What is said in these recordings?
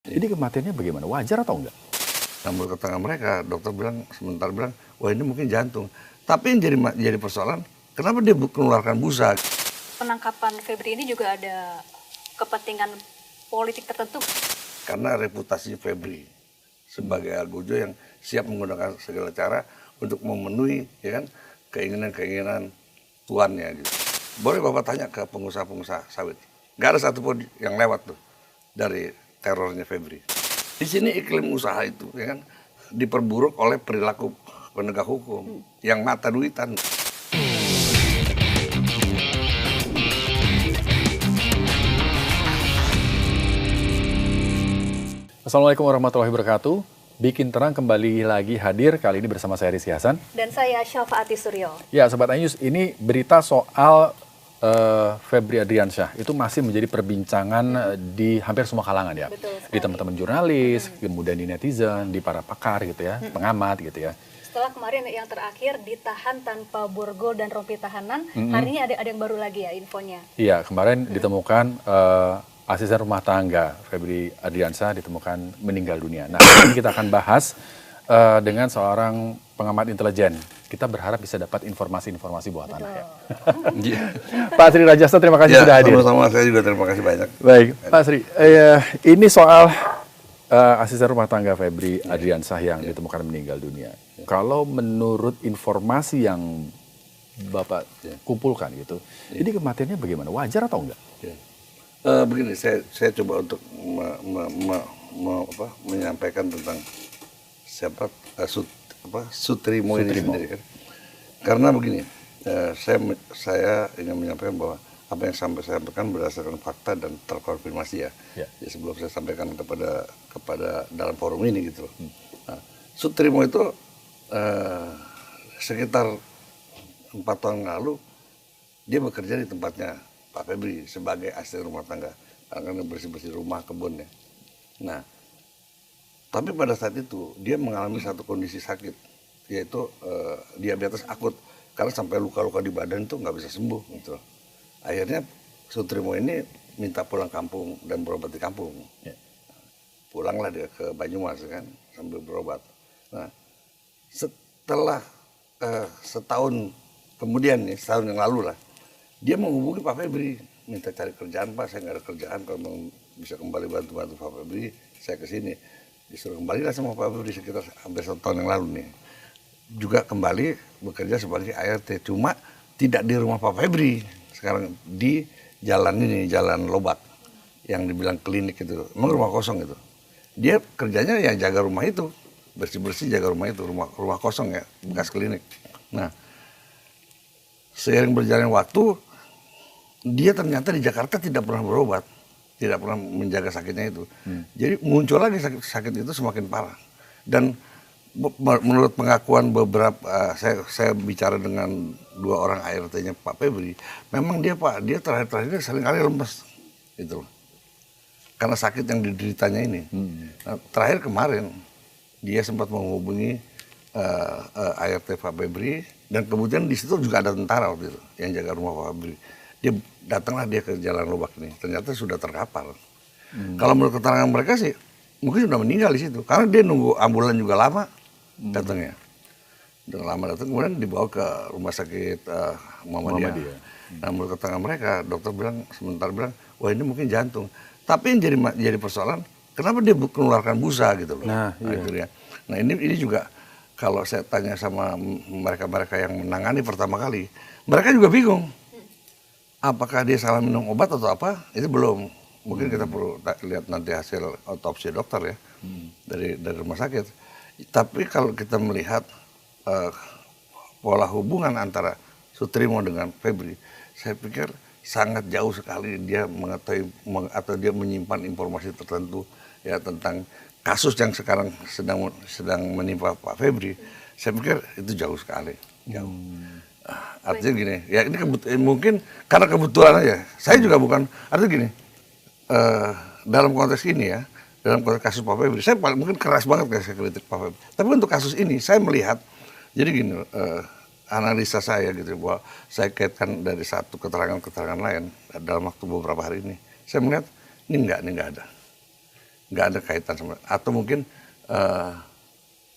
Jadi kematiannya bagaimana? Wajar atau enggak? Sambil ke tengah mereka, dokter bilang, sebentar bilang, wah ini mungkin jantung. Tapi yang jadi persoalan, kenapa dia mengeluarkan busa? Penangkapan Febri ini juga ada kepentingan politik tertentu. Karena reputasi Febri sebagai Argojo yang siap menggunakan segala cara untuk memenuhi ya kan, keinginan-keinginan tuannya. Gitu. Boleh Bapak tanya ke pengusaha-pengusaha sawit. Nggak ada satupun yang lewat tuh dari terornya Febri. Di sini iklim usaha itu ya kan diperburuk oleh perilaku penegak hukum yang mata duitan. Assalamualaikum warahmatullahi wabarakatuh. Bikin Terang kembali lagi hadir, kali ini bersama saya Rizky Hasan. Dan saya Syafaati Suryo. Ya, Sobat News, ini berita soal Febri Adriansyah. Itu masih menjadi perbincangan di hampir semua kalangan ya. Betul sekali. Di teman-teman jurnalis, kemudian di netizen, di para pakar gitu ya, pengamat gitu ya. Setelah kemarin yang terakhir ditahan tanpa borgol dan rompi tahanan, hari ini ada yang baru lagi ya infonya. Iya, kemarin ditemukan asisten rumah tangga Febri Adriansyah ditemukan meninggal dunia. Nah, ini kita akan bahas dengan seorang pengamat intelijen. Kita berharap bisa dapat informasi-informasi buat anak ya. Pak Sri Rajasa, terima kasih sudah hadir. Sama-sama, saya juga terima kasih banyak. Baik, Pak Sri, ini soal asisten rumah tangga Febri Adriansyah yang ditemukan meninggal dunia. Kalau menurut informasi yang Bapak kumpulkan gitu, ini kematiannya bagaimana? Wajar atau enggak? Begini, saya coba untuk menyampaikan tentang siapa Sutrimo ini sendiri kan. Karena begini, saya ingin menyampaikan bahwa apa yang saya sampaikan berdasarkan fakta dan terkonfirmasi ya. Ya sebelum saya sampaikan kepada dalam forum ini gitu. Nah, Sutrimo itu sekitar 4 tahun lalu dia bekerja di tempatnya Pak Febri sebagai asisten rumah tangga, karena bersih-bersih rumah, kebunnya. Nah, tapi pada saat itu dia mengalami satu kondisi sakit, yaitu diabetes akut, karena sampai luka-luka di badan itu nggak bisa sembuh gitu. Akhirnya Sutrimo ini minta pulang kampung dan berobat di kampung. Pulanglah dia ke Banyumas kan sambil berobat. Nah, setelah setahun kemudian nih, setahun yang lalu lah, dia menghubungi Pak Febri, minta cari kerjaan, Pak, saya nggak ada kerjaan, kalau mau bisa kembali bantu-bantu Pak Febri, saya ke sini. Disuruh kembali lah sama Pak Febri sekitar hampir 1 tahun yang lalu nih. Juga kembali bekerja sebagai ART, cuma tidak di rumah Pak Febri. Sekarang di jalan ini, jalan Lobak, yang dibilang klinik itu, memang rumah kosong itu. Dia kerjanya ya jaga rumah itu, bersih-bersih jaga rumah itu, rumah kosong ya, bekas klinik. Nah, seiring berjalannya waktu, dia ternyata di Jakarta tidak pernah berobat, tidak pernah menjaga sakitnya itu. Jadi muncul lagi sakit itu semakin parah. Dan menurut pengakuan beberapa, saya bicara dengan 2 orang ART-nya Pak Febri, memang dia terakhir-terakhir seringkali lemes, gitu loh. Karena sakit yang dideritanya ini. Nah, terakhir kemarin dia sempat menghubungi ART Pak Febri, dan kemudian di situ juga ada tentara waktu itu yang jaga rumah Pak Febri. Datanglah dia ke Jalan Lobak ini, ternyata sudah terkapar. Kalau menurut keterangan mereka sih, mungkin sudah meninggal di situ, karena dia nunggu ambulan juga lama datangnya. Udah lama datang, kemudian dibawa ke rumah sakit Muhammadiyah. Nah, menurut keterangan mereka, dokter bilang sebentar bilang, wah ini mungkin jantung. Tapi yang jadi persoalan, kenapa dia mengeluarkan busa gitu loh. Nah, itu dia. Nah, ini juga kalau saya tanya sama mereka-mereka yang menangani pertama kali, mereka juga bingung. Apakah dia salah minum obat atau apa? Itu belum. Mungkin kita perlu lihat nanti hasil otopsi dokter ya dari rumah sakit. Tapi kalau kita melihat pola hubungan antara Sutrimo dengan Febri, saya pikir sangat jauh sekali dia mengetahui atau dia menyimpan informasi tertentu ya tentang kasus yang sekarang sedang menimpa Pak Febri. Saya pikir itu jauh sekali. Jauh. Artinya gini, ya ini mungkin karena kebetulan aja. Saya juga bukan, artinya gini, dalam konteks ini ya, dalam konteks kasus Pak Febri, saya mungkin keras banget saya kritik Pak Febri. Tapi untuk kasus ini, saya melihat, jadi gini, analisa saya gitu, bahwa saya kaitkan dari satu keterangan-keterangan lain dalam waktu beberapa hari ini. Saya melihat, ini enggak ada. nggak ada kaitan sama, atau mungkin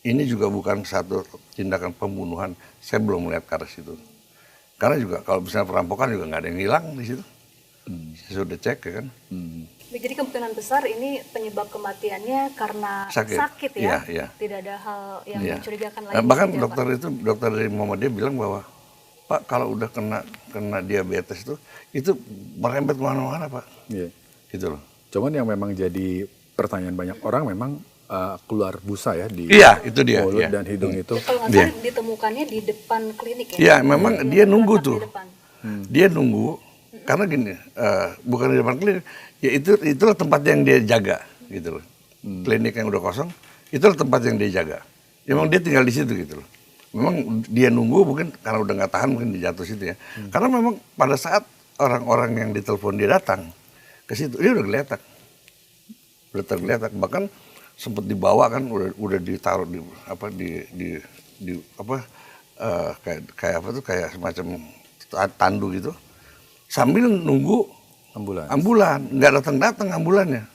ini juga bukan satu tindakan pembunuhan. Saya belum melihat ke arah situ. Karena juga kalau misalnya perampokan juga nggak ada yang hilang di situ. Saya sudah cek ya kan. Jadi kemungkinan besar ini penyebab kematiannya karena sakit ya? Iya. Tidak ada hal yang mencurigakan lagi. Bahkan gitu ya, Pak? dokter dari Muhammadiyah bilang bahwa Pak kalau udah kena diabetes itu merembet kemana-mana Pak. Iya. Gitu loh. Cuman yang memang jadi pertanyaan banyak orang memang keluar busa ya di itu dia, mulut dan hidung itu. Kalau nggak salah ditemukannya di depan klinik ya? Iya, memang dia nunggu Di tuh. depan. Dia nunggu karena gini, bukan di depan klinik, ya itulah tempat yang dia jaga gitu loh. Klinik yang udah kosong, itulah tempat yang dia jaga. Memang dia tinggal di situ gitu loh. Memang dia nunggu mungkin karena udah nggak tahan mungkin dia jatuh situ ya. Karena memang pada saat orang-orang yang ditelepon dia datang ke situ, dia udah tergeletak, bahkan sempat dibawa kan, udah ditaruh kayak semacam tandu gitu, sambil nunggu ambulan, nggak datang ambulannya,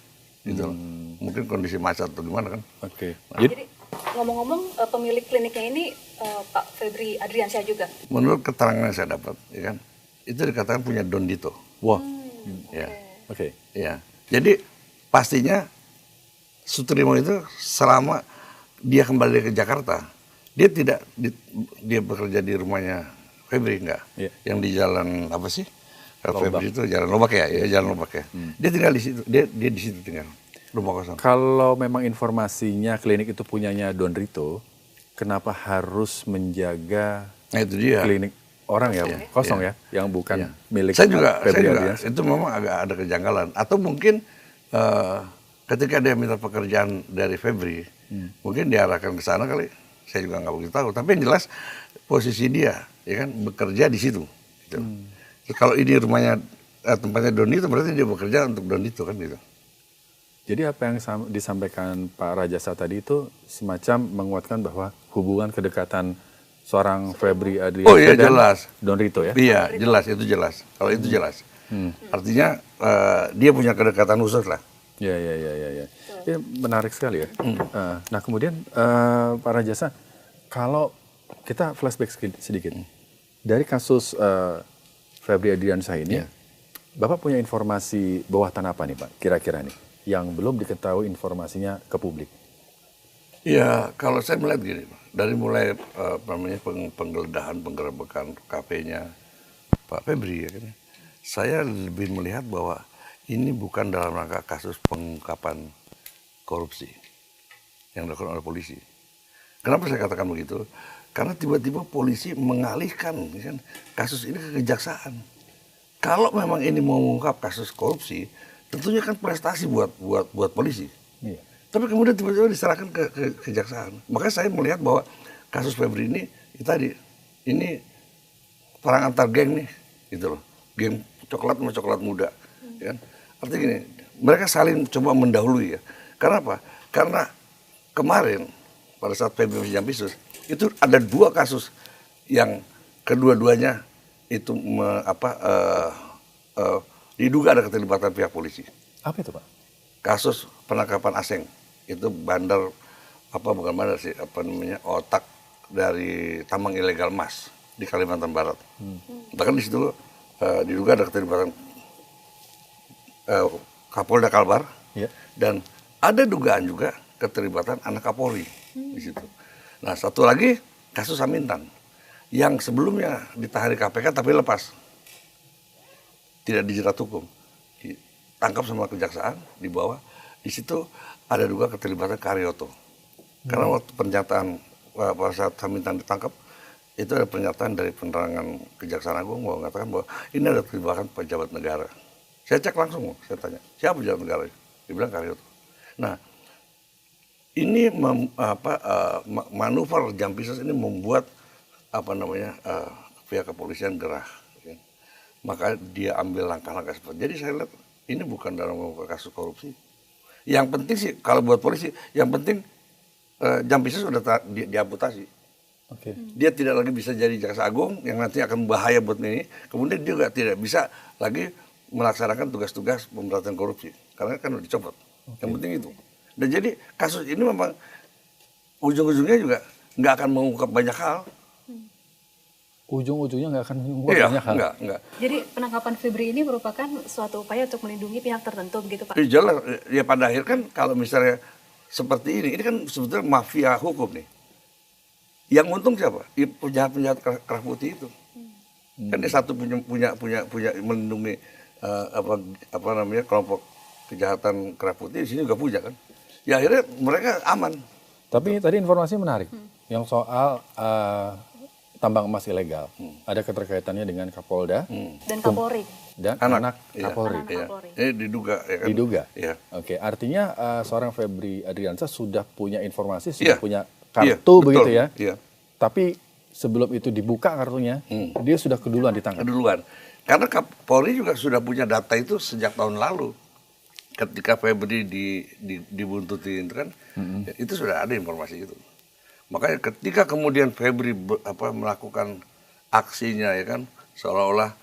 gitu. Mungkin kondisi macet atau gimana kan. Oke. Jadi ngomong-ngomong pemilik kliniknya ini Pak Febri Adriansyah juga? Menurut keterangan yang saya dapat, ya kan, itu dikatakan punya Don Dito. Wah. Ya. Oke. Ya. Jadi pastinya Sutrimo itu selama dia kembali ke Jakarta, dia tidak dia bekerja di rumahnya Febri enggak, yang di jalan apa sih? Febri itu jalan Lobak ya, jalan Lobak ya. Dia tinggal di situ, dia di situ tinggal, rumah kosong. Kalau memang informasinya klinik itu punyanya Don Rito, kenapa harus menjaga itu dia. Klinik orang ya kosong ya, yang bukan milik Saya juga Adriansyah? itu memang agak ada kejanggalan. Atau mungkin ketika dia minta pekerjaan dari Febri, mungkin diarahkan ke sana kali. Saya juga nggak begitu tahu. Tapi yang jelas posisi dia, ya kan, bekerja di situ. Gitu. Terus kalau ini rumahnya tempatnya Don Dito, berarti dia bekerja untuk Don Dito kan gitu. Jadi apa yang disampaikan Pak Rajasa tadi itu semacam menguatkan bahwa hubungan kedekatan seorang Febri Adriansyah dan jelas. Don Rito ya? Iya, jelas, itu jelas. Kalau itu jelas. Artinya dia punya kedekatan khusus lah. Ya. Ya, menarik sekali ya. Nah kemudian Pak Rajasa, kalau kita flashback sedikit dari kasus Febri Adriansyah ini, Bapak punya informasi bawah tanah apa nih Pak? Kira-kira nih yang belum diketahui informasinya ke publik. Ya, kalau saya melihat gini, dari mulai penggeledahan, penggerebekan kafenya Pak Febri, ya kan, saya lebih melihat bahwa ini bukan dalam rangka kasus pengungkapan korupsi yang dilakukan oleh polisi. Kenapa saya katakan begitu? Karena tiba-tiba polisi mengalihkan ya kan, kasus ini ke kejaksaan. Kalau memang ini mau mengungkap kasus korupsi, tentunya kan prestasi buat polisi. Iya. Tapi kemudian tiba-tiba diserahkan ke kejaksaan. Makanya saya melihat bahwa kasus Febri ini ini perang antar geng nih, gitu loh. Geng coklat sama coklat muda, ya kan? Artinya gini, mereka saling coba mendahului ya. Karena apa? Karena kemarin pada saat Febri Jampisus itu ada 2 kasus yang kedua-duanya itu diduga ada keterlibatan pihak polisi. Apa itu Pak? Kasus penangkapan asing, itu bandar bukan bandar sih, otak dari tambang ilegal emas di Kalimantan Barat. Bahkan di situ diduga ada keterlibatan Kapolda Kalbar, dan ada dugaan juga keterlibatan anak Kapolri di situ. Nah, satu lagi kasus Samintan yang sebelumnya ditahan di KPK tapi lepas, tidak dijerat hukum, ditangkap sama kejaksaan, dibawa. Di situ ada juga keterlibatan Karyoto. Karena waktu pernyataan pada saat Samintan ditangkap, itu ada pernyataan dari penerangan Kejaksaan Agung bahwa mengatakan bahwa ini ada keterlibatan pejabat negara. Saya cek langsung, saya tanya, siapa pejabat negara? Dia bilang Karyoto. Nah, ini manuver Jampisus ini membuat pihak kepolisian gerah. Ya. Maka dia ambil langkah-langkah seperti. Jadi saya lihat ini bukan dalam kasus korupsi. Yang penting sih kalau buat polisi, yang penting Jampisus sudah diamputasi. Okay. Dia tidak lagi bisa jadi jaksa agung yang nanti akan bahaya buat ini. Kemudian dia juga tidak bisa lagi melaksanakan tugas-tugas pemberantasan korupsi karena kan udah dicopot. Yang penting itu. Dan jadi kasus ini memang ujung-ujungnya juga nggak akan mengungkap banyak hal. Ujung-ujungnya nggak akan mengungkap Iya, banyak hal. nggak. Jadi penangkapan Febri ini merupakan suatu upaya untuk melindungi pihak tertentu begitu Pak? Jelas, ya pada akhir kan kalau misalnya seperti ini kan sebetulnya mafia hukum nih. Yang untung siapa? Ya, penjahat-penjahat kerah putih itu. Kan dia satu punya melindungi apa namanya kelompok kejahatan kerah putih, di sini juga punya kan. Ya akhirnya mereka aman. Tapi tadi informasi menarik, yang soal tambang emas ilegal. Ada keterkaitannya dengan Kapolda Dan Kapolri. dan Anak, anak iya. Kapolri. Anak Iya. Kapolri. Ini diduga ya kan. Diduga. Iya. Oke, artinya seorang Febri Adriansyah sudah punya informasi, sudah Iya. punya Iya, kartu betul. begitu ya. Iya. Tapi sebelum itu dibuka kartunya, dia sudah keduluan ditangkap. Keduluan. Karena Polri juga sudah punya data itu sejak tahun lalu. Ketika Febri dibuntutin itu kan, itu sudah ada informasi itu. Makanya ketika kemudian Febri melakukan aksinya ya kan, seolah-olah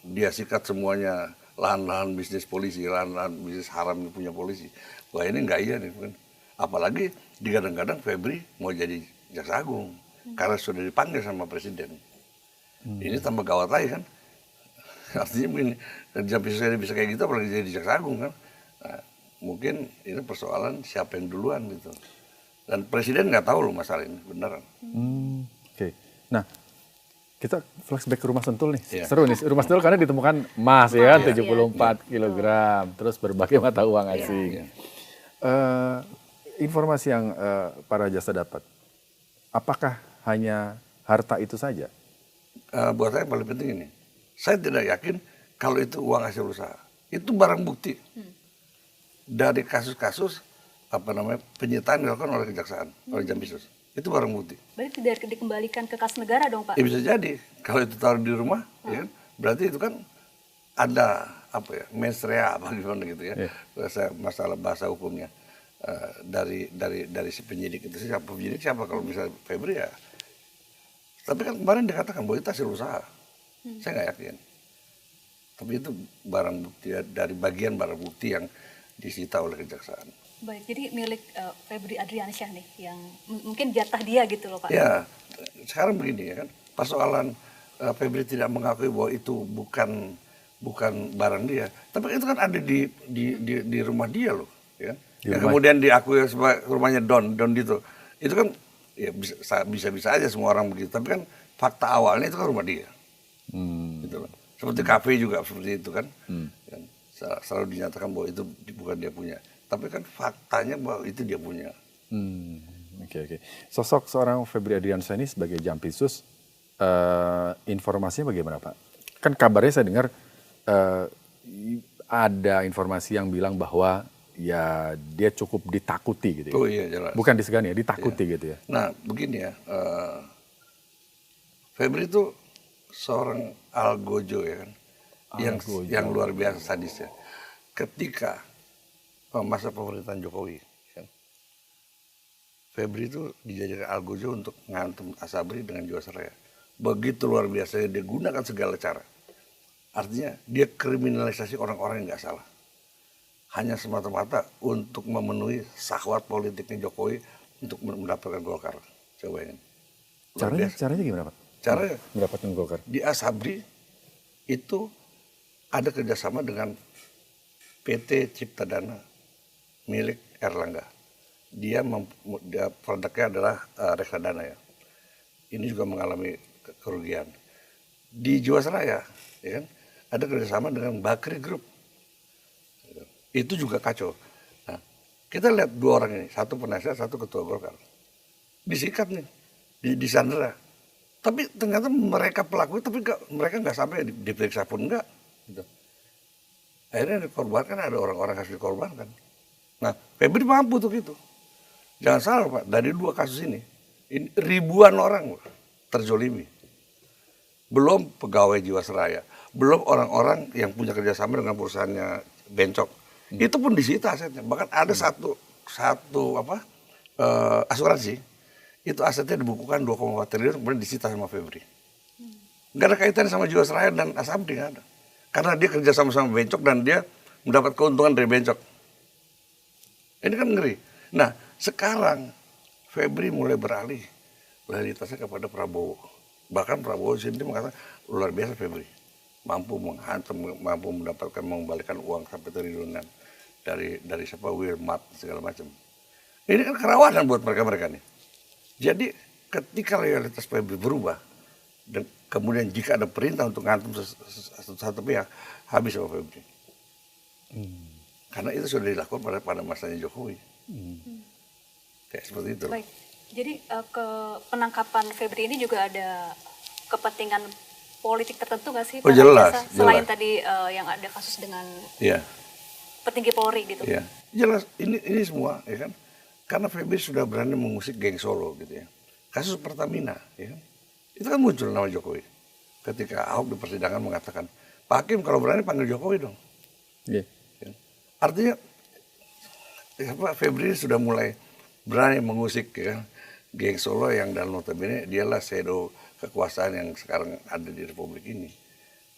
dia sikat semuanya lahan-lahan bisnis polisi, lahan-lahan bisnis haram yang punya polisi. Wah ini enggak iya nih kan. Apalagi digadang-gadang Febri mau jadi jaksa agung karena sudah dipanggil sama presiden. Ini tambah gawat lagi kan. Artinya begini, sampai saya bisa kayak gitu apalagi jadi jaksa agung kan. Nah, mungkin ini persoalan siapa yang duluan gitu. Dan presiden nggak tahu loh masalah ini beneran. Oke. Nah, kita flashback ke Rumah Sentul nih. Iya. Seru nih. Rumah Sentul karena ditemukan emas ya kan, Iya. 74 kilogram. Terus berbagai mata uang asing. Iya. Informasi yang para jasa dapat, apakah hanya harta itu saja? Buat saya paling penting ini, saya tidak yakin kalau itu uang hasil usaha. Itu barang bukti dari kasus-kasus penyitaan dilakukan oleh kejaksaan, oleh Jampisus. Itu barang bukti. Berarti tidak dikembalikan ke kas negara dong Pak? Ya bisa jadi kalau itu taruh di rumah, ya kan? Berarti itu kan ada mens rea apa gimana gitu ya. Masalah bahasa hukumnya dari si penyidik itu siapa penyidik siapa kalau misalnya Febri ya. Tapi kan kemarin dikatakan bahwa itu hasil usaha. Saya nggak yakin. Tapi itu barang bukti dari bagian barang bukti yang disita oleh kejaksaan. Baik, jadi milik Febri Adriansyah nih yang mungkin jatah dia gitu loh Pak. Ya, sekarang begini ya kan. Persoalan Febri tidak mengakui bahwa itu bukan barang dia, tapi itu kan ada di rumah dia loh, ya. Yang kemudian diakui sebagai rumahnya Don Dito. Itu kan ya bisa aja semua orang begitu, tapi kan fakta awalnya itu kan rumah dia. Gitu loh. Seperti kafe juga seperti itu kan. Kan selalu dinyatakan bahwa itu bukan dia punya. Tapi kan faktanya bahwa itu dia punya. Oke. Sosok seorang Febri Adriansyah ini sebagai Jampisus, informasinya bagaimana Pak? Kan kabarnya saya dengar ada informasi yang bilang bahwa ya dia cukup ditakuti gitu ya. Oh iya jelas. Bukan disegani ya, ditakuti gitu ya. Nah begini ya, Febri itu seorang algojo ya kan, yang luar biasa sadisnya. Ketika masa pemerintahan Jokowi, kan, Febri itu dijadikan algojo untuk ngantem Asabri dengan Jiwasraya. Begitu luar biasa dia gunakan segala cara. Artinya dia kriminalisasi orang-orang yang nggak salah. Hanya semata-mata untuk memenuhi syahwat politiknya Jokowi untuk mendapatkan Golkar. Coba ini. Caranya gimana Pak? Caranya Mendapatkan Golkar. di Asabri itu ada kerjasama dengan PT Cipta Dana milik Erlangga. Dia produknya adalah reksadana ya. Ini juga mengalami kerugian. Di Jiwasraya, ya kan, ada kerjasama dengan Bakri Group. Itu juga kacau. Nah, kita lihat dua orang ini, satu penasihat, satu ketua Golkar. Disikat nih, disandera. Tapi ternyata mereka pelaku, tapi mereka nggak sampai diperiksa pun enggak. Gitu. Akhirnya dikorbankan, ada orang-orang harus dikorbankan. Nah, Febri mampu untuk itu. Jangan salah Pak, dari dua kasus ini ribuan orang terzolimi. Belum pegawai Jiwasraya, belum orang-orang yang punya kerjasama dengan perusahaannya Bencok. Itu pun disita asetnya. Bahkan ada satu asuransi, itu asetnya dibukukan 2,4 triliun kemudian disita sama Febri. Nggak ada kaitannya sama Jiwasraya dan Asabri, nggak ada. Karena dia kerjasama sama Bencok dan dia mendapat keuntungan dari Bencok. Ini kan ngeri. Nah, sekarang Febri mulai beralih loyalitasnya kepada Prabowo. Bahkan Prabowo sendiri mengatakan luar biasa Febri. Mampu menghantam, mampu mendapatkan mengembalikan uang sampai triliunan dari siapa Wilmart segala macam. Ini kan kerawanan buat mereka nih. Jadi ketika loyalitas Febri berubah dan kemudian jika ada perintah untuk ngantum satu pihak, habis sama Febri. Karena itu sudah dilakukan pada masanya Jokowi. Kayak seperti itu. Baik. Jadi ke penangkapan Febri ini juga ada kepentingan politik tertentu nggak sih? Oh, jelas, Selain jelas. tadi yang ada kasus dengan Iya. petinggi Polri gitu. Iya. Jelas ini semua ya kan. Karena Febri sudah berani mengusik geng Solo gitu ya. Kasus Pertamina ya kan. Itu kan muncul nama Jokowi. Ketika Ahok di persidangan mengatakan, Pak Hakim kalau berani panggil Jokowi dong. Iya. Ya. Artinya Febri sudah mulai berani mengusik ya, geng Solo yang dalam notabene dialah shadow kekuasaan yang sekarang ada di Republik ini.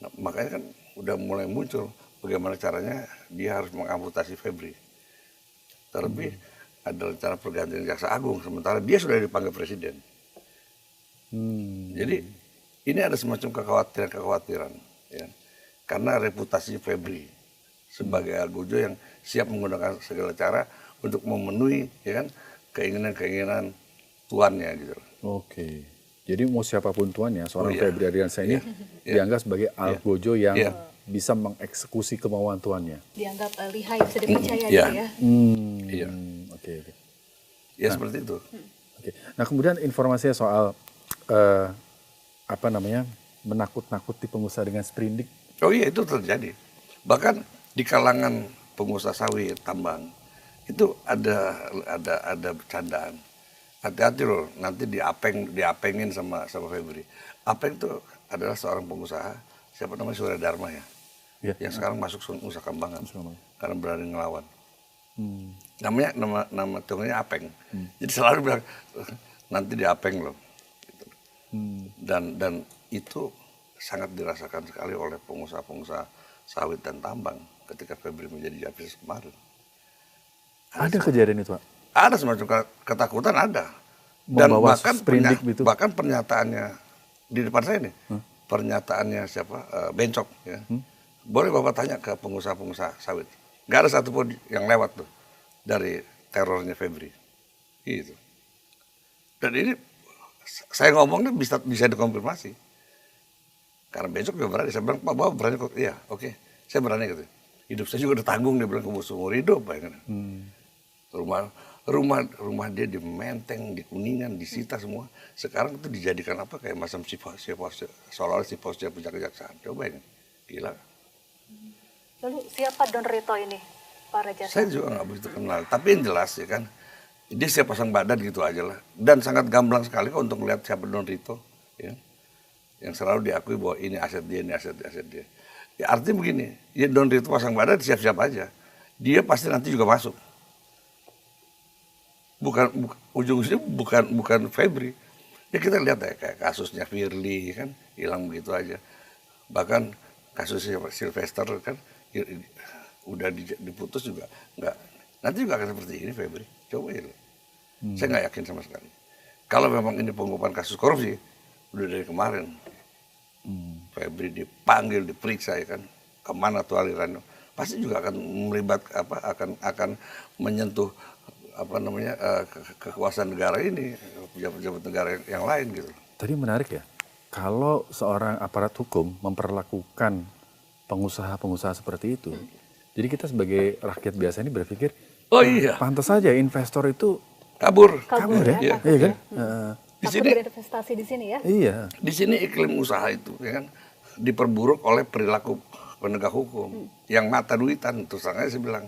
Nah, makanya kan udah mulai muncul bagaimana caranya dia harus mengamputasi Febri. Terlebih ada rencana pergantian Jaksa Agung sementara dia sudah dipanggil Presiden. Jadi ini ada semacam kekhawatiran ya. Karena reputasi Febri sebagai algojo yang siap menggunakan segala cara untuk memenuhi ya kan keinginan-keinginan tuannya gitu. Oke. Jadi mau siapapun tuannya, seorang iya. Febri Ardiansyah ini dianggap sebagai algojo yang Iya. bisa mengeksekusi kemauan tuannya. Dianggap lihai, bisa dipercaya Iya. gitu ya. Iya. Oke, oke. Ya seperti itu. Oke. Nah, kemudian informasinya soal menakut-nakuti pengusaha dengan sprindik. Oh iya itu terjadi. Bahkan di kalangan pengusaha sawit tambang itu ada bercandaan. Hati-hati loh, nanti diapengin sama Febri. Apeng itu adalah seorang pengusaha, siapa namanya Surya Dharma ya, yang sekarang masuk Nusa Kambangan karena berani ngelawan. Nama temennya Apeng. Jadi selalu bilang nanti diapeng loh. Gitu. Dan itu sangat dirasakan sekali oleh pengusaha-pengusaha sawit dan tambang ketika Febri menjadi Javis kemarin. Ada kejadian itu, Pak? Ada semacam ketakutan ada. Dan Membawa bahkan sprindik gitu. bahkan pernyataannya di depan saya nih, pernyataannya siapa Bencok ya. Boleh Bapak tanya ke pengusaha-pengusaha sawit. Gak ada satupun yang lewat tuh dari terornya Febri. Gitu. Dan ini saya ngomongnya bisa dikonfirmasi. Karena Bencok juga berani. Saya bilang, Pak Bapak berani kok? Iya, oke. Saya berani gitu. Hidup saya juga udah tanggung, dia bilang seumur hidup. Rumah dia di Menteng, di Kuningan, disita semua. Sekarang itu dijadikan apa kayak macam seolah-olah siposnya punya kejaksaan. Coba ini, gila. Lalu siapa Don Rito ini, Pak Rajasa? Saya juga nggak begitu kenal. Tapi yang jelas ya kan, dia siap pasang badan gitu aja lah. Dan sangat gamblang sekali kok untuk melihat siapa Don Rito. Ya. Yang selalu diakui bahwa ini aset dia, ini aset dia. Ya artinya begini, ya Don Rito pasang badan siap-siap aja. Dia pasti nanti juga masuk. Ujung-ujungnya bukan Febri. Ya kita lihat ya kayak kasusnya Firly kan hilang begitu aja. Bahkan kasusnya Sylvester kan udah diputus juga nggak. Nanti juga akan seperti ini Febri. Coba ya. Saya nggak yakin sama sekali. Kalau memang ini pengungkapan kasus korupsi udah dari kemarin. Febri dipanggil, diperiksa ya kan. Kemana tuh alirannya? Pasti juga akan melibat akan menyentuh kekuasaan negara ini, pejabat-pejabat negara yang lain gitu. Tadi menarik ya, kalau seorang aparat hukum memperlakukan pengusaha-pengusaha seperti itu, jadi kita sebagai rakyat biasa ini berpikir, oh iya, pantas saja investor itu kabur ya, iya kan? Di Takut sini berinvestasi di sini ya? Iya. Di sini iklim usaha itu ya kan diperburuk oleh perilaku penegak hukum yang mata duitan. Terus saya bilang,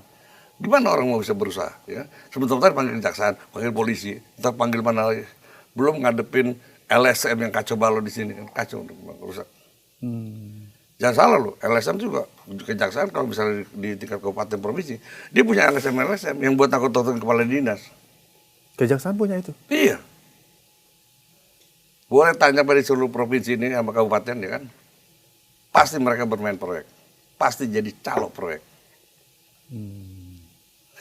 gimana orang mau bisa berusaha? Ya, sebentar panggil kejaksaan, panggil polisi, ntar panggil mana lagi? Belum ngadepin LSM yang kacau balau di sini kan kacau rusak. Jangan salah loh, LSM juga kejaksaan kalau misalnya di tingkat kabupaten provinsi, dia punya LSM yang buat takut-takutin kepala dinas. Kejaksaan punya itu? Iya. Boleh tanya pada seluruh provinsi ini sama kabupaten ya kan. Pasti mereka bermain proyek. Pasti jadi calo proyek.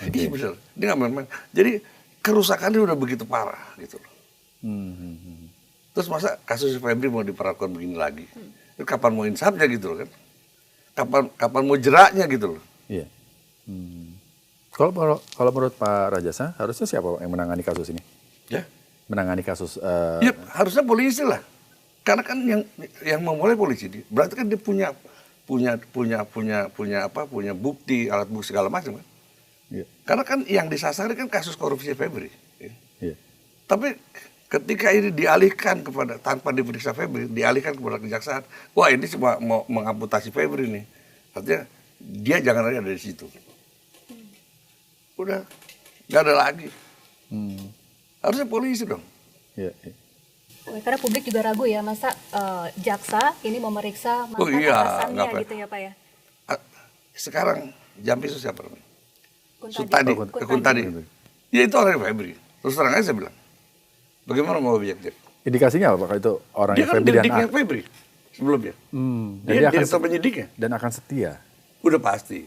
Iya benar. Dia nggak main-main. Jadi kerusakannya udah begitu parah gitu loh. Terus masa kasus Febri mau diperlakukan begini lagi? Kapan mau insafnya gitu loh kan? Kapan mau jeraknya gitu loh? Iya. Kalau menurut Pak Rajasa, harusnya siapa yang menangani kasus ini? Ya. Menangani kasus. Ya harusnya polisi lah. Karena kan yang memulai polisi, berarti kan dia punya bukti, alat bukti segala macam kan. Iya. Karena kan yang disasar kan kasus korupsi Febri. Ya. Iya. Tapi ketika ini dialihkan tanpa diperiksa Febri, dialihkan kepada kejaksaan, wah ini cuma mau mengamputasi Febri nih. Artinya dia jangan ada di situ. Udah, nggak ada lagi. Harusnya polisi dong. Iya. Karena publik juga ragu ya, masa jaksa ini memeriksa mantan iya, atasannya nggak gitu ya Pak ya? Sekarang Jampi itu siapa namanya? Kuntadi. Kuntadi. Ya itu orang Febri. Terus terang aja saya bilang. Bagaimana mau objektif? Indikasinya apa Pak? Itu orang Dia yang kan Febri dan didiknya Febri sebelumnya. Dan Dia akan direktur penyidiknya. dan akan setia. Udah pasti.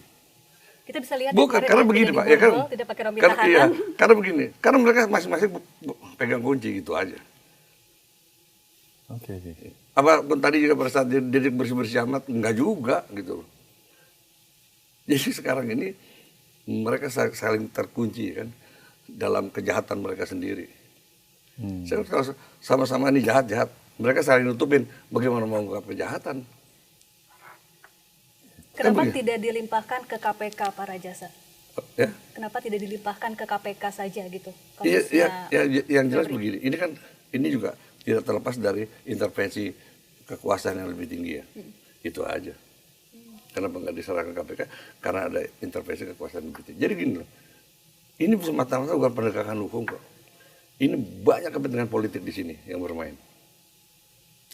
Kita bisa lihat Bukan, kemarin karena tidak begini Pak. Ya kan, diborgol, tidak pakai rompi tahanan. iya, karena begini. Karena mereka masing-masing pegang kunci gitu aja. Oke. Apa pun tadi juga pada saat dia bersih-bersih amat, enggak juga gitu loh. Jadi sekarang ini mereka saling terkunci kan dalam kejahatan mereka sendiri. Saya kalau sama-sama ini jahat, mereka saling nutupin bagaimana mau mengungkap kejahatan. Kenapa Kan tidak dilimpahkan ke KPK Pak Rajasa? Ya. Kenapa tidak dilimpahkan ke KPK saja gitu? Iya, yang jelas begini. Ini juga tidak terlepas dari intervensi kekuasaan yang lebih tinggi ya. Itu aja. Kenapa nggak diserahkan KPK? Karena ada intervensi kekuasaan lebih tinggi. Jadi gini loh, ini semata-mata bukan penegakan hukum kok. Ini banyak kepentingan politik di sini yang bermain.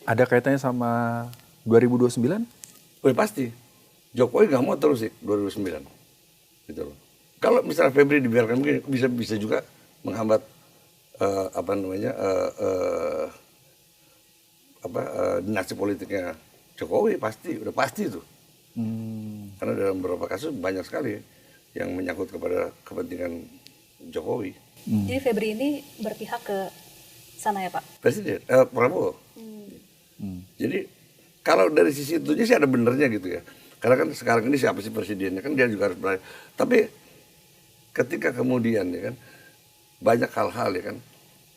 Ada kaitannya sama 2029? Oh pasti. Jokowi nggak mau terus sih 2009. Gitu loh. Kalau misalnya Febri dibiarkan begini, bisa juga menghambat dinasti politiknya Jokowi udah pasti itu. Karena dalam beberapa kasus banyak sekali yang menyangkut kepada kepentingan Jokowi. Jadi Febri ini berpihak ke sana ya Pak? Presiden, Prabowo. Jadi kalau dari sisi itunya sih ada benernya gitu ya. Karena kan sekarang ini siapa sih presidennya kan dia juga harus berani. Tapi ketika kemudian ya kan banyak hal-hal ya kan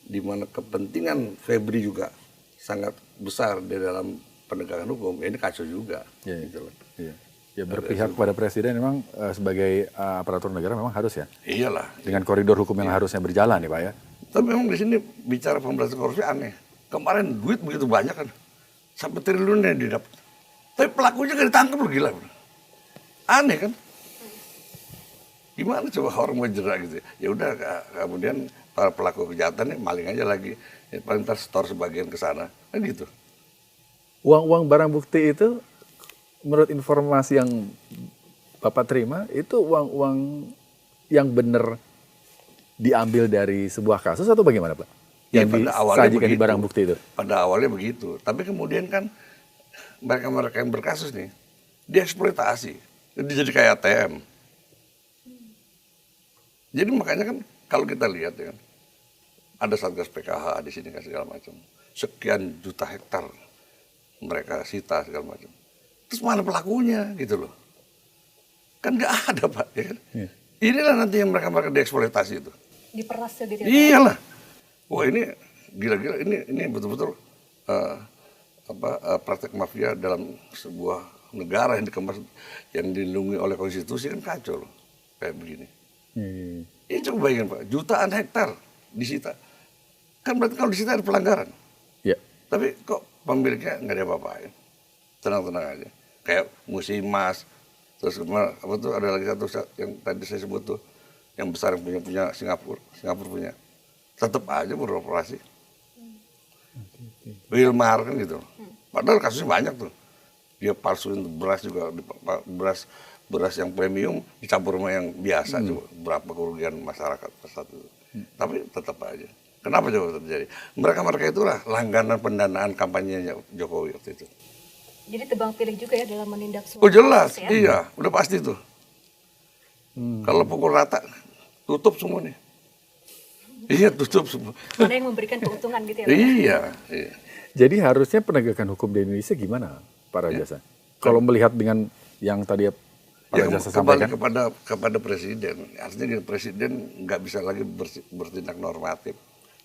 di mana kepentingan Febri juga sangat besar di dalam penegakan hukum, ya ini kacau juga. Iya. Gitu loh. Iya. Ya berpihak pada presiden memang sebagai aparatur negara memang harus ya. Iyalah. Dengan koridor hukum yang harusnya berjalan ya Pak ya. Tapi memang di sini bicara pemberantasan korupsi aneh. Kemarin duit begitu banyak kan, sampai triliun yang didapat. Tapi pelakunya gak ditangkap loh, gila. Aneh kan? Gimana coba orang mau jerak gitu? Ya udah, kemudian para pelaku kejahatan maling aja lagi. Ya, paling ntar store sebagian ke sana, kan gitu. Uang-uang barang bukti itu menurut informasi yang Bapak terima itu uang-uang yang benar diambil dari sebuah kasus atau bagaimana Pak? Yang disajikan di barang bukti itu? Pada awalnya begitu, tapi kemudian kan mereka yang berkasus nih, dieksploitasi, jadi kayak ATM. Jadi makanya kan kalau kita lihat ya kan, ada Satgas PKH di sini kan segala macam, sekian juta hektar mereka sita segala macam. Terus mana pelakunya gitu loh? Kan nggak ada Pak, ya kan? Inilah nanti yang mereka dieksploitasi itu. Diperas gitu ya? Iyalah. Wah ini gila-gila, ini betul-betul praktek mafia dalam sebuah negara yang dikemas, yang dilindungi oleh konstitusi kan kacau loh, kayak begini. Ini coba bayangin Pak, jutaan hektar disita. Kan berarti kalau disita ada pelanggaran. Ya. Tapi kok pemiliknya nggak ada apa-apain. Tenang-tenang aja. Kayak Musimas, terus apa tuh ada lagi satu yang tadi saya sebut tuh, yang besar yang punya Singapura punya. Tetap aja beroperasi. Wilmar kan gitu. Padahal kasusnya banyak tuh. Dia palsuin beras juga, beras yang premium dicampur sama yang biasa, coba berapa kerugian masyarakat saat itu. Tapi tetap aja. Kenapa coba terjadi? Mereka itulah langganan pendanaan kampanyenya Jokowi waktu itu. Jadi tebang pilih juga ya dalam menindak Oh jelas, ya? iya, udah pasti tuh. Kalau pukul rata, tutup semua nih. Iya, tutup semua. Mana yang memberikan keuntungan gitu ya Pak? Iya, iya. Jadi harusnya penegakan hukum di Indonesia gimana, Pak Rajasa? Kalau melihat dengan yang tadi Pak Ya, Rajasa kembali sampaikan, kepada presiden. Artinya presiden nggak bisa lagi bertindak normatif,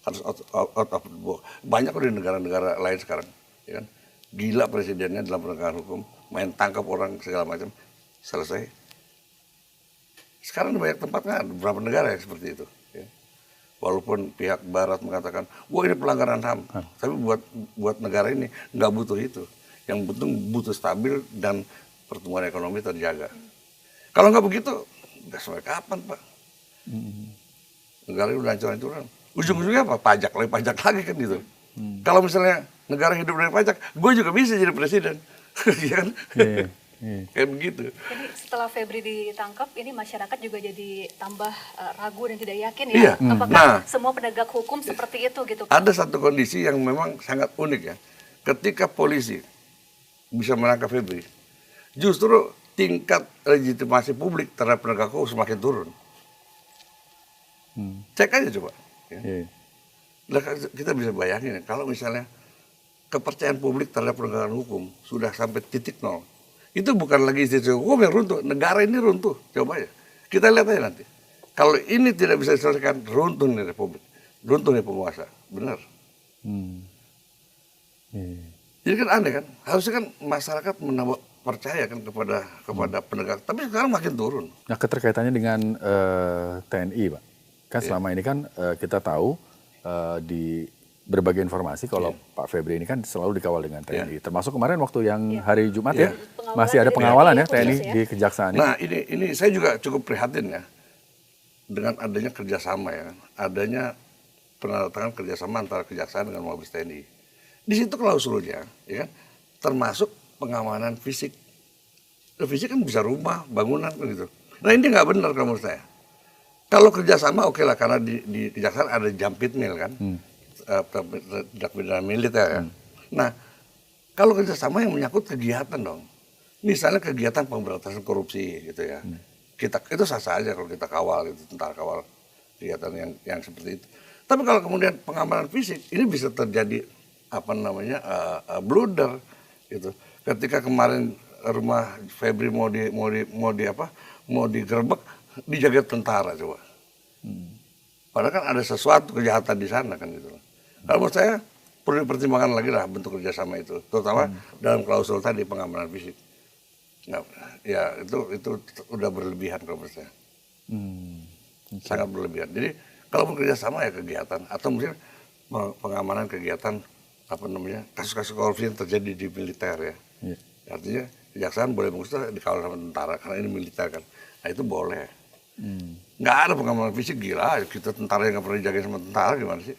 harus out of the box. Banyak kok di negara-negara lain sekarang, ya kan? Gila presidennya dalam penegakan hukum, main tangkap orang segala macam, selesai. Sekarang di banyak tempat kan, beberapa negara yang seperti itu. Ya. Walaupun pihak Barat mengatakan, wah ini pelanggaran HAM, tapi buat negara ini nggak butuh itu. Yang penting butuh stabil dan pertumbuhan ekonomi terjaga. Kalau nggak begitu, nggak sampai kapan Pak? Negara udah hancur-hancuran. Ujung-ujungnya apa? Pajak lagi kan gitu. Kalau misalnya negara hidup dari pajak, gue juga bisa jadi presiden. Iya kan? Kayak begitu. Jadi setelah Febri ditangkap, ini masyarakat juga jadi tambah ragu dan tidak yakin Iya. ya. Apakah semua penegak hukum seperti itu gitu Pak? Ada satu kondisi yang memang sangat unik ya. Ketika polisi bisa menangkap Febri, justru tingkat legitimasi publik terhadap penegak hukum semakin turun. Cek aja coba. Ya. Nah, kita bisa bayangin kalau misalnya kepercayaan publik terhadap penegakan hukum sudah sampai titik nol. Itu bukan lagi institusi hukum yang runtuh, negara ini runtuh. Coba ya, kita lihat aja nanti. Kalau ini tidak bisa diselesaikan, runtuh nih republik, runtuh nih penguasa, benar. Jadi kan aneh kan, harusnya kan masyarakat menambah percaya kan kepada penegak, tapi sekarang makin turun. nah keterkaitannya dengan TNI, Pak. Kan selama ini kan kita tahu di berbagai informasi kalau Pak Febri ini kan selalu dikawal dengan TNI. Termasuk kemarin waktu yang hari Jumat ya, masih ada pengawalan ya TNI di kejaksaan. Nah ini saya juga cukup prihatin ya dengan adanya kerjasama ya, adanya penandatangan kerjasama antara kejaksaan dengan Mabes TNI. Di situ klausulnya, ya kan, termasuk pengamanan fisik. Fisik kan bisa rumah, bangunan kan gitu. Nah ini nggak benar kalau menurut saya. Kalau kerjasama oke lah, karena di kejaksaan ada jampitmil kan, tindak pidana militer ya. Nah kalau kerjasama yang menyangkut kegiatan dong, misalnya kegiatan pemberantasan korupsi gitu ya, kita itu sah-sah aja kalau kita kawal itu, tentara kawal kegiatan yang seperti itu. Tapi kalau kemudian pengamanan fisik ini bisa terjadi blunder gitu. Ketika kemarin rumah Febri mau digerebek, dijaga tentara coba. Padahal kan ada sesuatu kejahatan di sana kan gitu. Kalau menurut saya perlu dipertimbangkan lagi lah bentuk kerjasama itu, terutama dalam klausul tadi pengamanan fisik. Nah, ya itu udah berlebihan kalau menurut saya. Sangat berlebihan. Jadi kalau kerjasama ya kegiatan atau mungkin pengamanan kegiatan kasus-kasus korupsi yang terjadi di militer ya. Artinya kejaksaan boleh mengusut dikawal sama tentara karena ini militer kan. Nah itu boleh. Nggak ada pengamanan fisik, gila kita tentara yang nggak pernah dijagain sama tentara gimana sih?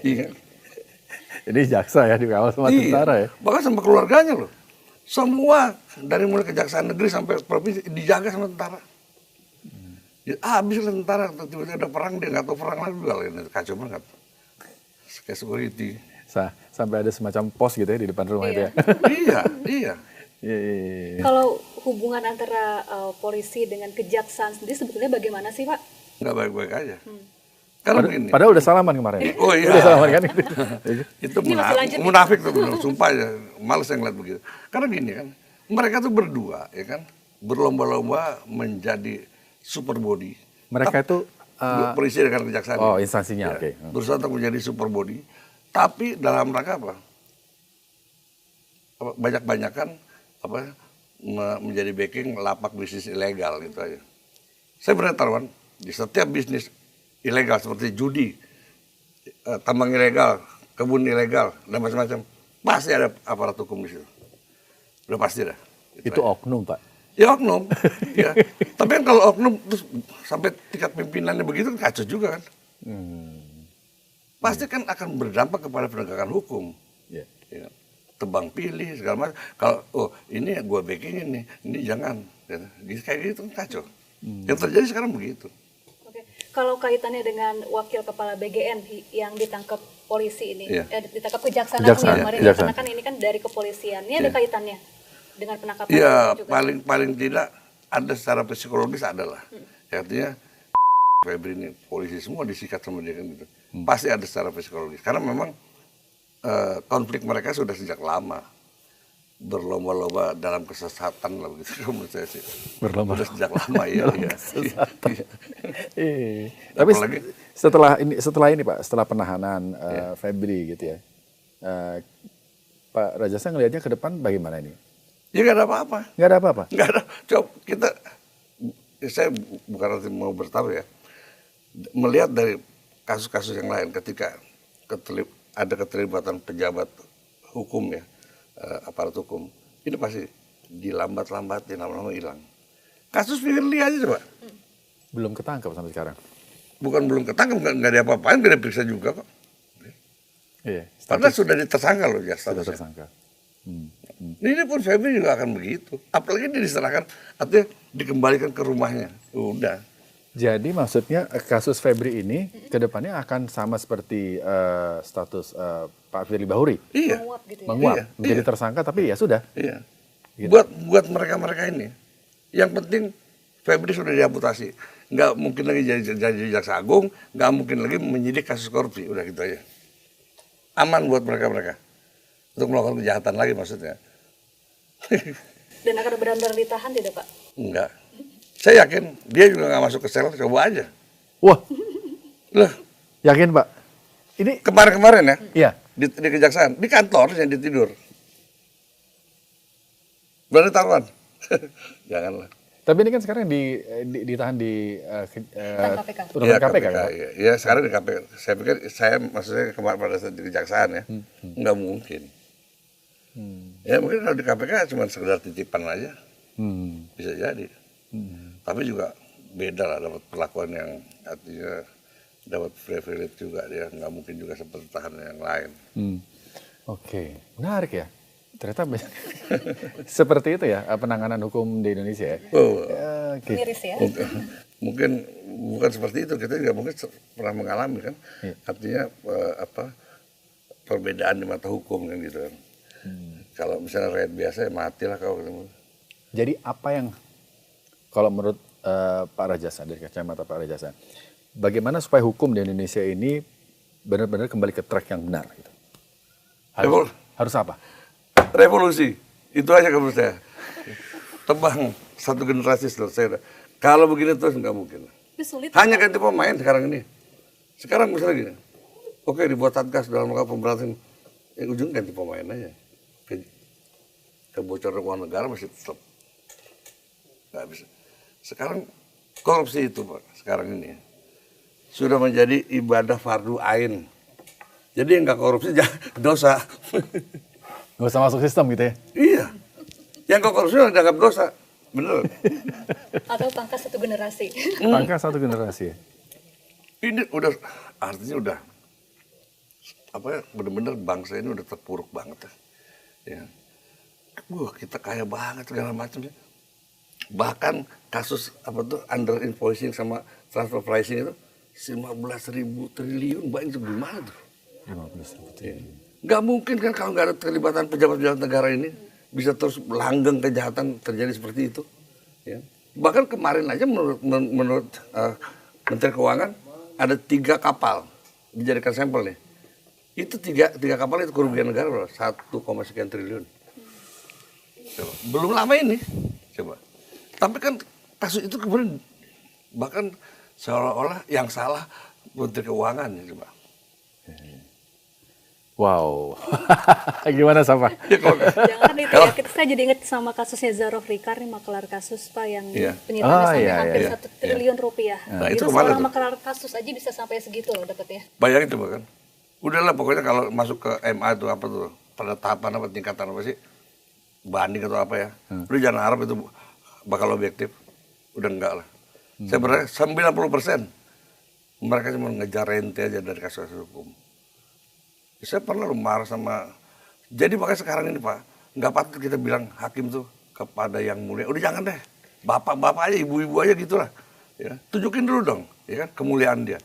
Iya. Ini jaksa ya dikawal sama tentara ya. Bahkan sama keluarganya loh. Semua dari mulai kejaksaan negeri sampai provinsi dijaga sama tentara. Ya, habis lah tentara, tiba-tiba ada perang dia nggak tahu perang lagi, ini kacau banget. Kayak security. Sampai ada semacam pos gitu ya di depan rumah itu ya. Iya. Kalau hubungan antara polisi dengan kejaksaan sendiri sebetulnya bagaimana sih Pak? Nggak baik-baik aja. Karena begini. Padahal udah salaman kemarin. Oh iya. Udah salaman kan? Itu munafik tuh bener. Sumpah ya, males yang ngeliat begitu. Karena gini kan, mereka tuh berdua ya kan, berlomba-lomba menjadi super body. Mereka itu polisi dengan kejaksaan. Oh, instansinya, oke. Berusaha untuk menjadi super body, tapi dalam rangka apa? Banyak-banyakan menjadi backing lapak bisnis ilegal gitu aja. Saya pernah di setiap bisnis ilegal seperti judi, tambang ilegal, kebun ilegal dan macam-macam, pasti ada aparat hukum di situ. Udah pasti dah. Itu oknum, Pak. Ya oknum, ya. Tapi kan kalau oknum terus sampai tingkat pimpinannya begitu kan kacau juga kan. Pasti kan akan berdampak kepada penegakan hukum. Ya. Tebang pilih segala macam. Kalau ini gue backingin nih, ini jangan. Kayak gitu kan kacau. Yang terjadi sekarang begitu. Oke. Kalau kaitannya dengan wakil kepala BGN yang ditangkap polisi ini, ditangkap kejaksaan kemarin, karena kan ini kan dari kepolisian. Ini ada kaitannya dengan penangkapan ya juga. paling tidak ada secara psikologis adalah artinya Febri ini polisi semua disikat sama dia kan gitu. Pasti ada secara psikologis. Karena memang konflik mereka sudah sejak lama. Berlomba-lomba dalam kesesatan lah begitu menurut saya sih. Berlomba Sudah sejak lama ya. Tapi setelah ini Pak, setelah penahanan Febri gitu ya, Pak Rajasa ngelihatnya ke depan bagaimana ini? Ya nggak ada apa-apa. Nggak ada apa-apa? Nggak ada. Coba saya bukan arti mau bertaruh ya. Melihat dari kasus-kasus yang lain ketika ada keterlibatan pejabat hukum ya, aparat hukum, ini pasti dilambat-lambatin, lama-lama hilang. Kasus Firly aja coba. Belum ketangkap sampai sekarang. Bukan belum ketangkap, nggak ada apa-apain, nggak ada periksa juga kok. Iya. Padahal sudah ditersangka loh ya Sudah statusnya. tersangka. Ini pun Febri juga akan begitu. Apalagi dia diserahkan, artinya dikembalikan ke rumahnya. Udah. Jadi maksudnya kasus Febri ini ke depannya akan sama seperti status Pak Firly Bahuri. Iya. Menguap gitu ya. Menguap, Iya, menjadi iya. tersangka tapi ya sudah. Iya. Gitu. Buat mereka-mereka ini, yang penting Febri sudah diamputasi. Nggak mungkin lagi jadi jaksa agung, nggak mungkin lagi menyidik kasus korupsi. Udah gitu aja. Aman buat mereka-mereka. Untuk melakukan kejahatan lagi maksudnya. Dan akan benar-benar ditahan tidak Pak? Enggak. Saya yakin dia juga nggak masuk ke sel, coba aja. Wah, Loh, yakin Pak? Ini kemarin-kemarin ya, iya. di kejaksaan, di kantor yang ditidur. Berani taruhan? Janganlah. Tapi ini kan sekarang ditahan di KPK. rutan KPK kan? Iya. Ya, sekarang di KPK. Saya pikir, maksudnya kemarin pada saat di kejaksaan ya, nggak mungkin. Ya mungkin kalau di KPK cuma sekedar titipan aja, bisa jadi. Tapi juga beda lah, dapat perlakuan yang artinya dapat privilege juga, dia nggak mungkin juga seperti tahanan yang lain. Oke, menarik ya. Ternyata seperti itu ya penanganan hukum di Indonesia ya. Oh, Oke. Miris ya. mungkin bukan seperti itu, kita juga mungkin pernah mengalami kan. Iya. Artinya perbedaan di mata hukum kan gitu kan. Kalau misalnya rakyat biasa ya matilah kau ketemu. Jadi apa yang kalau menurut Pak Rajasa, dari kacamata Pak Rajasa, bagaimana supaya hukum di Indonesia ini benar-benar kembali ke track yang benar? Gitu? Harus apa? Revolusi, itu aja menurut saya. Tebang satu generasi selesai. Kalau begini terus nggak mungkin. Tapi sulit. Hanya ganti pemain sekarang ini. Sekarang misalnya gini, oke dibuat satgas dalam rangka pemberantasan, ujung ganti pemain aja. Kebocoran uang negara masih tetap nggak bisa. Sekarang korupsi itu Pak, sekarang ini sudah menjadi ibadah fardu ain. Jadi yang nggak korupsi dosa. Nggak usah masuk sistem gitu ya? Iya. Yang nggak korupsi udah dianggap dosa. Bener. Atau pangkas satu generasi. Pangkas satu generasi ya? Ini udah, artinya udah, apa ya, bener-bener bangsa ini udah terpuruk banget ya. Ya. Wah, kita kaya banget segala macam ya. Bahkan kasus apa tuh under invoicing sama transfer pricing itu 15.000 triliun, banyak itu gimana tuh? 15.000 triliun. Nggak mungkin kan kalau nggak ada terlibatan pejabat-pejabat negara ini bisa terus langgeng kejahatan terjadi seperti itu. Ya. Bahkan kemarin aja menurut Menteri Keuangan ada 3 kapal dijadikan sampel nih. Itu tiga kapal itu kerugian negara berapa? 1, sekian triliun. Coba. Belum lama ini, coba. Tapi kan kasus itu kemudian bahkan seolah-olah yang salah Menteri Keuangan ya, coba. Wow, gimana Safa? Jangan itu ya, saya jadi ingat sama kasusnya Zaro Rikar nih, maklar kasus Pak yang penyitaannya sampai hampir 1 triliun rupiah. Nah, itu seorang maklar kasus aja bisa sampai segitu loh dapetnya. Bayangin coba kan. Udahlah pokoknya kalau masuk ke MA itu apa tuh, pada tahapan apa tingkatan apa sih, banding atau apa ya. Udah jangan harap itu bakal objektif. Udah enggak lah. Saya berarti 90% mereka cuma ngejar rente aja dari kasus hukum. Saya pernah marah sama, jadi makanya sekarang ini Pak, nggak patut kita bilang hakim tuh kepada yang mulia. Udah jangan deh, bapak-bapak aja, ibu-ibu aja gitulah. Ya, tunjukin dulu dong, ya kan, kemuliaan dia.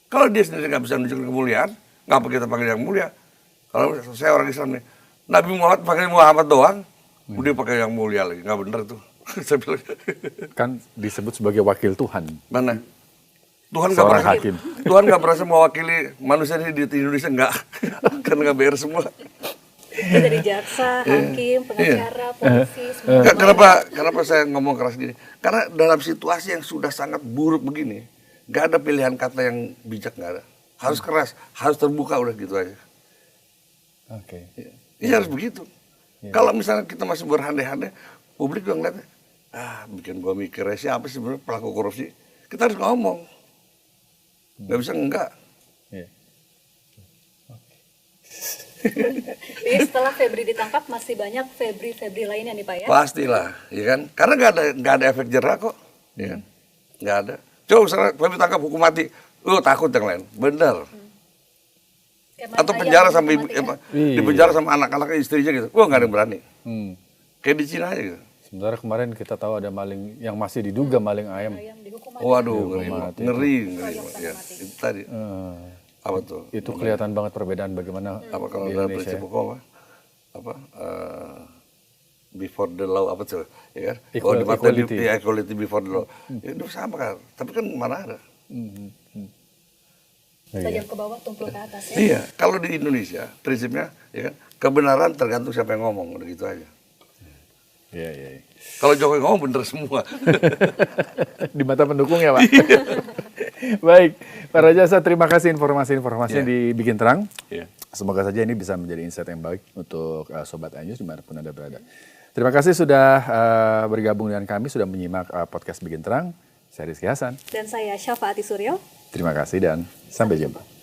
Kalau dia sendiri nggak bisa nunjukin kemuliaan, ngapa kita panggil yang mulia? Kalau saya orang Islam nih, Nabi Muhammad pakai Muhammad doang, udah pakai yang mulia lagi, nggak bener tuh. Saya bilang. Kan disebut sebagai wakil Tuhan. Mana? Tuhan nggak seorang pernah hakim. Tuhan nggak pernah mewakili manusia ini di Indonesia, nggak. Karena nggak beres semua. Itu dari jaksa, hakim, pengacara, polisi, semua. Nggak, kenapa saya ngomong keras gini? Karena dalam situasi yang sudah sangat buruk begini, nggak ada pilihan kata yang bijak, nggak ada. Harus keras, harus terbuka, udah gitu aja. Oke. Iya harus begitu. Kalau misalnya kita masih berandai-andai, publik udah ngeliatnya, bikin gua mikir siapa sih sebenarnya pelaku korupsi. Kita harus ngomong, nggak bisa enggak. Iya. Jadi setelah Febri ditangkap masih banyak Febri lainnya nih Pak ya? Pastilah, ya kan? Karena nggak ada efek jerah kok, ya kan? Nggak ada. Coba misalnya Febri tangkap hukum mati, lu takut yang lain, bener. Atau penjara sama ibu, di penjara sama anak-anaknya, istrinya gitu, wah nggak ada yang berani. Kayak di Cina aja gitu. Sementara kemarin kita tahu ada maling yang masih diduga maling ayam. Waduh, ngeri. Ya, itu tadi. Apa tuh? Itu kelihatan banget perbedaan bagaimana Apa kalau di dalam Indonesia. prinsip hukum apa? Before the law apa tuh? Ya kan? Equality. Equality before the law. Itu sama kan. Tapi kan mana ada? Tajam ke bawah, tumpul ke atas ya. Iya, kalau di Indonesia prinsipnya ya kan, kebenaran tergantung siapa yang ngomong, udah gitu aja. Iya. Kalau Jokowi ngomong bener semua. Di mata pendukung ya Pak. Baik, Pak Rajasa, terima kasih informasinya dibikin terang. Semoga saja ini bisa menjadi insight yang baik untuk Sobat iNews dimanapun Anda berada. Terima kasih sudah bergabung dengan kami, sudah menyimak podcast Bikin Terang. Saya Rizky Hasan. Dan saya Syafaati Suryo. Terima kasih dan sampai jumpa.